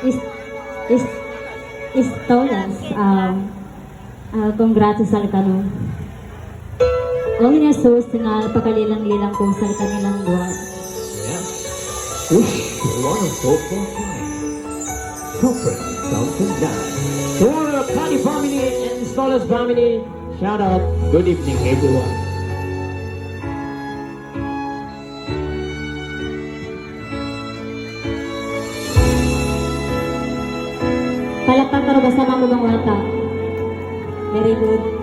is, is, Istolas, congrats sa kanu. O Jesus nga pagkalilang-lilang kong sa kanilang buwan. Yeah. Wish you a lot of hope for life. Corporate Fountain Dance. To all the Kali family and Scholars family, shout out, good evening everyone. Palakpak para bersama Bang Wata. Very good.